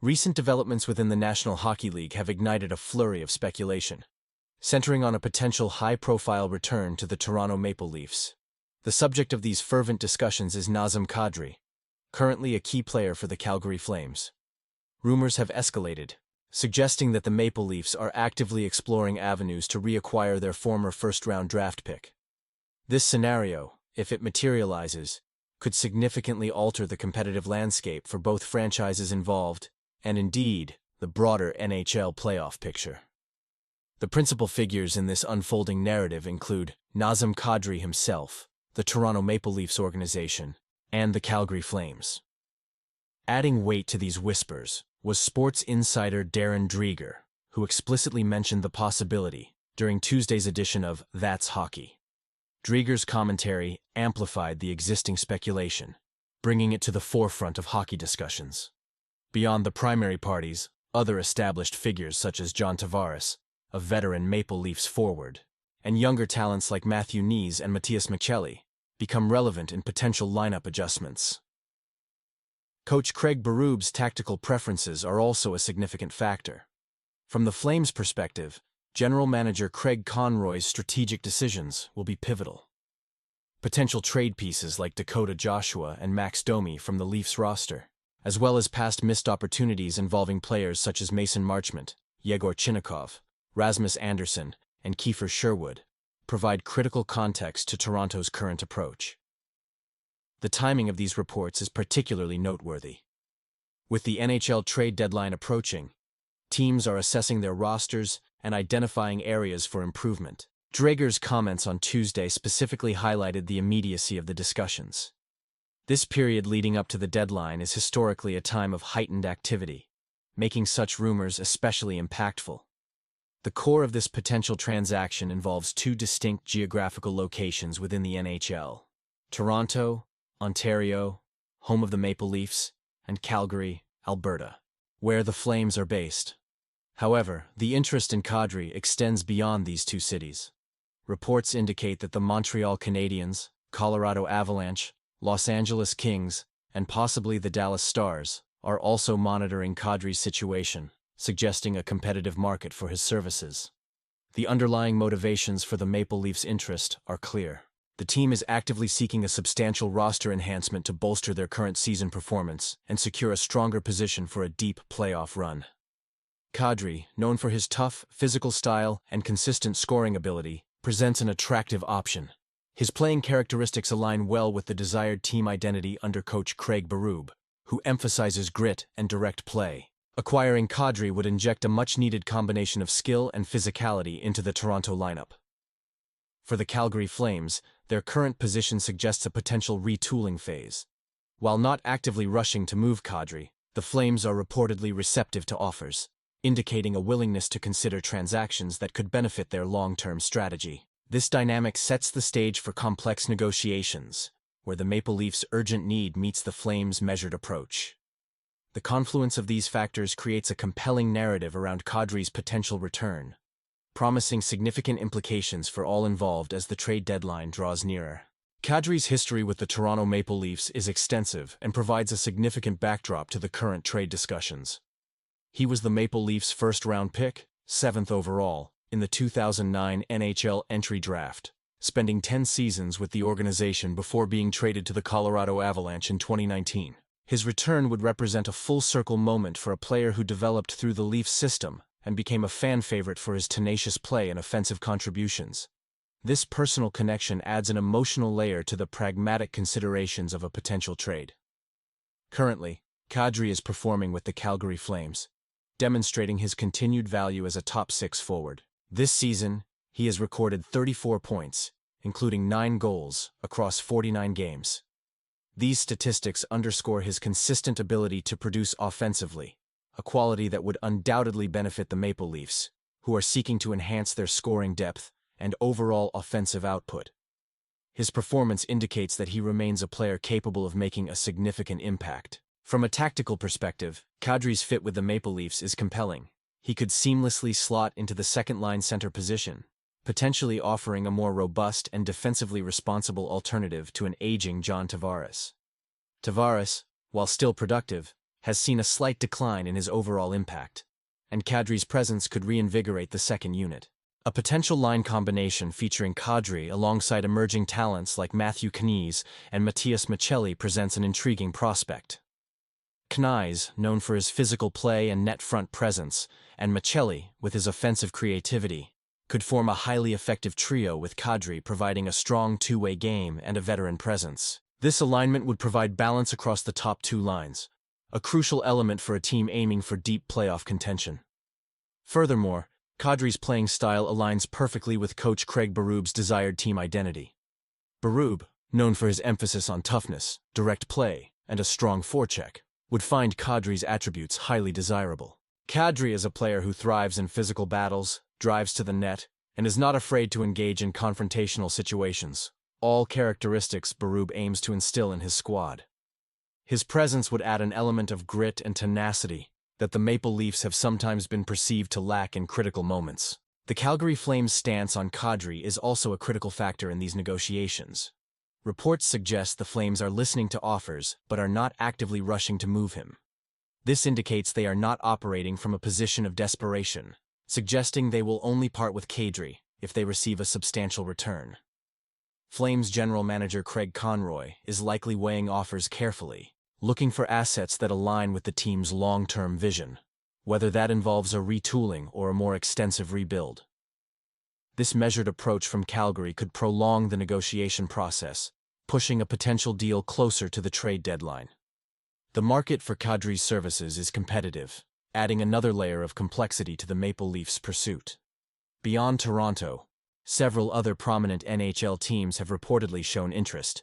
Recent developments within the National Hockey League have ignited a flurry of speculation, centering on a potential high-profile return to the Toronto Maple Leafs. The subject of these fervent discussions is Nazem Kadri, currently a key player for the Calgary Flames. Rumors have escalated, suggesting that the Maple Leafs are actively exploring avenues to reacquire their former first-round draft pick. This scenario, if it materializes, could significantly alter the competitive landscape for both franchises involved and, indeed, the broader NHL playoff picture. The principal figures in this unfolding narrative include Nazem Kadri himself, the Toronto Maple Leafs organization, and the Calgary Flames. Adding weight to these whispers was sports insider Darren Dreger, who explicitly mentioned the possibility during Tuesday's edition of That's Hockey. Dreger's commentary amplified the existing speculation, bringing it to the forefront of hockey discussions. Beyond the primary parties, other established figures such as John Tavares, a veteran Maple Leafs forward, and younger talents like Matthew Knies and Matthias Maccelli become relevant in potential lineup adjustments. Coach Craig Berub's tactical preferences are also a significant factor. From the Flames' perspective, General Manager Craig Conroy's strategic decisions will be pivotal. Potential trade pieces like Dakota Joshua and Max Domi from the Leafs roster, as well as past missed opportunities involving players such as Mason Marchment, Yegor Chinnikov, Rasmus Andersson, and Kiefer Sherwood, provide critical context to Toronto's current approach. The timing of these reports is particularly noteworthy. With the NHL trade deadline approaching, teams are assessing their rosters and identifying areas for improvement. Dreger's comments on Tuesday specifically highlighted the immediacy of the discussions. This period leading up to the deadline is historically a time of heightened activity, making such rumors especially impactful. The core of this potential transaction involves two distinct geographical locations within the NHL: Toronto, Ontario, home of the Maple Leafs, and Calgary, Alberta, where the Flames are based. However, the interest in Kadri extends beyond these two cities. Reports indicate that the Montreal Canadiens, Colorado Avalanche, Los Angeles Kings, and possibly the Dallas Stars are also monitoring Kadri's situation, suggesting a competitive market for his services. The underlying motivations for the Maple Leafs' interest are clear. The team is actively seeking a substantial roster enhancement to bolster their current season performance and secure a stronger position for a deep playoff run. Kadri, known for his tough, physical style and consistent scoring ability, presents an attractive option. His playing characteristics align well with the desired team identity under coach Craig Berube, who emphasizes grit and direct play. Acquiring Kadri would inject a much-needed combination of skill and physicality into the Toronto lineup. For the Calgary Flames, their current position suggests a potential retooling phase. While not actively rushing to move Kadri, the Flames are reportedly receptive to offers, indicating a willingness to consider transactions that could benefit their long-term strategy. This dynamic sets the stage for complex negotiations, where the Maple Leafs' urgent need meets the Flames' measured approach. The confluence of these factors creates a compelling narrative around Kadri's potential return, promising significant implications for all involved as the trade deadline draws nearer. Kadri's history with the Toronto Maple Leafs is extensive and provides a significant backdrop to the current trade discussions. He was the Maple Leafs' first-round pick, 7th overall, in the 2009 NHL entry draft, spending 10 seasons with the organization before being traded to the Colorado Avalanche in 2019. His return would represent a full-circle moment for a player who developed through the Leafs system and became a fan favorite for his tenacious play and offensive contributions. This personal connection adds an emotional layer to the pragmatic considerations of a potential trade. Currently, Kadri is performing with the Calgary Flames, demonstrating his continued value as a top-6 forward. This season, he has recorded 34 points, including 9 goals, across 49 games. These statistics underscore his consistent ability to produce offensively, a quality that would undoubtedly benefit the Maple Leafs, who are seeking to enhance their scoring depth and overall offensive output. His performance indicates that he remains a player capable of making a significant impact. From a tactical perspective, Kadri's fit with the Maple Leafs is compelling. He could seamlessly slot into the second-line center position, potentially offering a more robust and defensively responsible alternative to an aging John Tavares. Tavares, while still productive, has seen a slight decline in his overall impact, and Kadri's presence could reinvigorate the second unit. A potential line combination featuring Kadri alongside emerging talents like Matthew Knies and Matthias Michelli presents an intriguing prospect. Knies, known for his physical play and net front presence, and Michelli, with his offensive creativity, could form a highly effective trio with Kadri providing a strong two-way game and a veteran presence. This alignment would provide balance across the top two lines, a crucial element for a team aiming for deep playoff contention. Furthermore, Kadri's playing style aligns perfectly with coach Craig Berub's desired team identity. Berube, known for his emphasis on toughness, direct play, and a strong forecheck, would find Kadri's attributes highly desirable. Kadri is a player who thrives in physical battles, drives to the net, and is not afraid to engage in confrontational situations, all characteristics Berube aims to instill in his squad. His presence would add an element of grit and tenacity that the Maple Leafs have sometimes been perceived to lack in critical moments. The Calgary Flames' stance on Kadri is also a critical factor in these negotiations. Reports suggest the Flames are listening to offers but are not actively rushing to move him. This indicates they are not operating from a position of desperation, suggesting they will only part with Kadri if they receive a substantial return. Flames general manager Craig Conroy is likely weighing offers carefully, looking for assets that align with the team's long-term vision, whether that involves a retooling or a more extensive rebuild. This measured approach from Calgary could prolong the negotiation process, pushing a potential deal closer to the trade deadline. The market for Kadri's services is competitive, adding another layer of complexity to the Maple Leafs' pursuit. Beyond Toronto, several other prominent NHL teams have reportedly shown interest.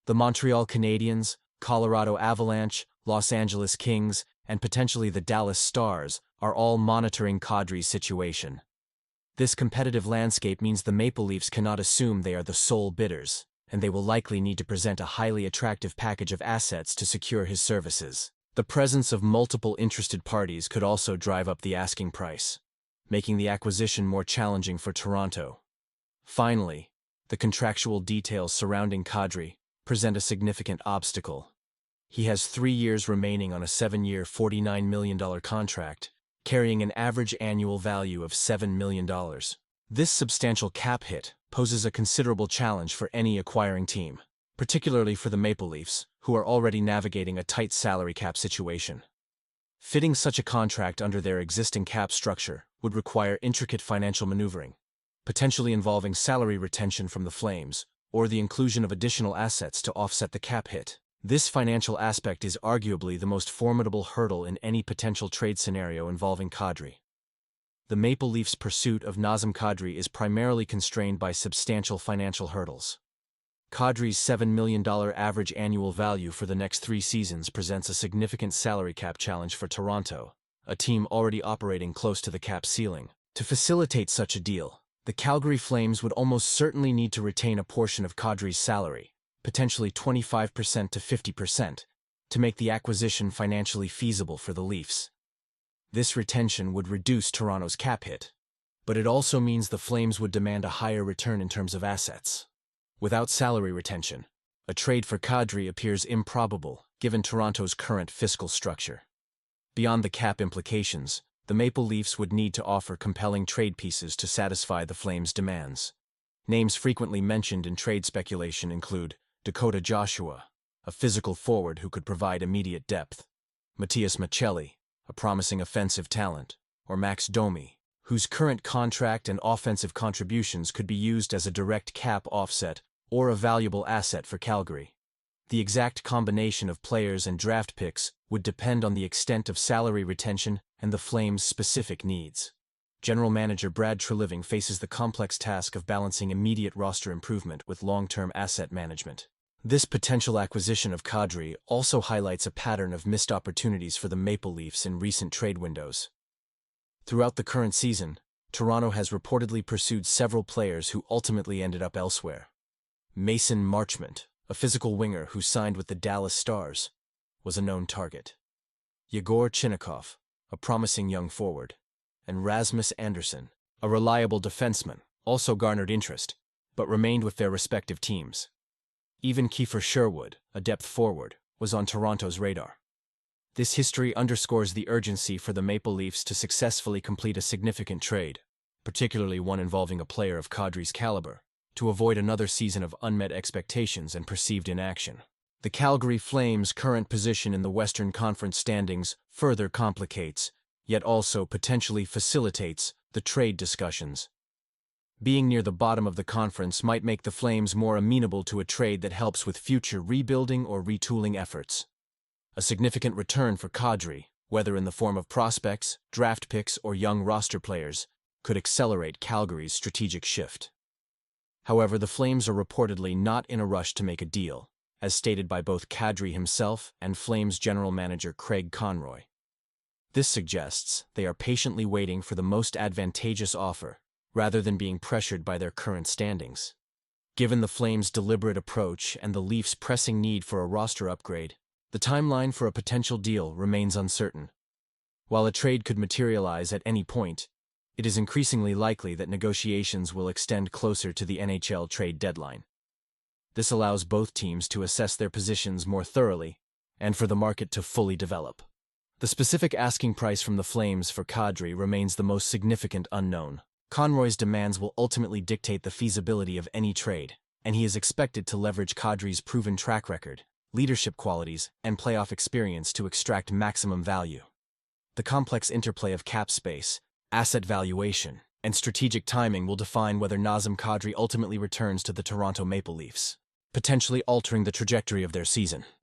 The Montreal Canadiens, Colorado Avalanche, Los Angeles Kings, and potentially the Dallas Stars are all monitoring Kadri's situation. This competitive landscape means the Maple Leafs cannot assume they are the sole bidders, and they will likely need to present a highly attractive package of assets to secure his services. The presence of multiple interested parties could also drive up the asking price, making the acquisition more challenging for Toronto. Finally, the contractual details surrounding Kadri present a significant obstacle. He has 3 years remaining on a 7-year, $49 million contract, carrying an average annual value of $7 million. This substantial cap hit poses a considerable challenge for any acquiring team, particularly for the Maple Leafs, who are already navigating a tight salary cap situation. Fitting such a contract under their existing cap structure would require intricate financial maneuvering, potentially involving salary retention from the Flames, or the inclusion of additional assets to offset the cap hit. This financial aspect is arguably the most formidable hurdle in any potential trade scenario involving Kadri. The Maple Leafs' pursuit of Nazem Kadri is primarily constrained by substantial financial hurdles. Kadri's $7 million average annual value for the next 3 seasons presents a significant salary cap challenge for Toronto, a team already operating close to the cap ceiling. To facilitate such a deal, the Calgary Flames would almost certainly need to retain a portion of Kadri's salary, potentially 25% to 50%, to make the acquisition financially feasible for the Leafs. This retention would reduce Toronto's cap hit, but it also means the Flames would demand a higher return in terms of assets. Without salary retention, a trade for Kadri appears improbable given Toronto's current fiscal structure. Beyond the cap implications, the Maple Leafs would need to offer compelling trade pieces to satisfy the Flames' demands. Names frequently mentioned in trade speculation include Dakota Joshua, a physical forward who could provide immediate depth, Matthias Michelli, a promising offensive talent, or Max Domi, whose current contract and offensive contributions could be used as a direct cap offset or a valuable asset for Calgary. The exact combination of players and draft picks would depend on the extent of salary retention and the Flames' specific needs. General Manager Brad Treliving faces the complex task of balancing immediate roster improvement with long-term asset management. This potential acquisition of Kadri also highlights a pattern of missed opportunities for the Maple Leafs in recent trade windows. Throughout the current season, Toronto has reportedly pursued several players who ultimately ended up elsewhere. Mason Marchment, a physical winger who signed with the Dallas Stars, was a known target. Yegor Chinnikov, a promising young forward, and Rasmus Andersson, a reliable defenseman, also garnered interest, but remained with their respective teams. Even Kiefer Sherwood, a depth forward, was on Toronto's radar. This history underscores the urgency for the Maple Leafs to successfully complete a significant trade, particularly one involving a player of Kadri's caliber, to avoid another season of unmet expectations and perceived inaction. The Calgary Flames' current position in the Western Conference standings further complicates, yet also potentially facilitates, the trade discussions. Being near the bottom of the conference might make the Flames more amenable to a trade that helps with future rebuilding or retooling efforts. A significant return for Kadri, whether in the form of prospects, draft picks, or young roster players, could accelerate Calgary's strategic shift. However, the Flames are reportedly not in a rush to make a deal, as stated by both Kadri himself and Flames general manager Craig Conroy. This suggests they are patiently waiting for the most advantageous offer, rather than being pressured by their current standings. Given the Flames' deliberate approach and the Leafs' pressing need for a roster upgrade, the timeline for a potential deal remains uncertain. While a trade could materialize at any point, it is increasingly likely that negotiations will extend closer to the NHL trade deadline. This allows both teams to assess their positions more thoroughly and for the market to fully develop. The specific asking price from the Flames for Kadri remains the most significant unknown. Conroy's demands will ultimately dictate the feasibility of any trade, and he is expected to leverage Kadri's proven track record, leadership qualities, and playoff experience to extract maximum value. The complex interplay of cap space, asset valuation, and strategic timing will define whether Nazem Kadri ultimately returns to the Toronto Maple Leafs, potentially altering the trajectory of their season.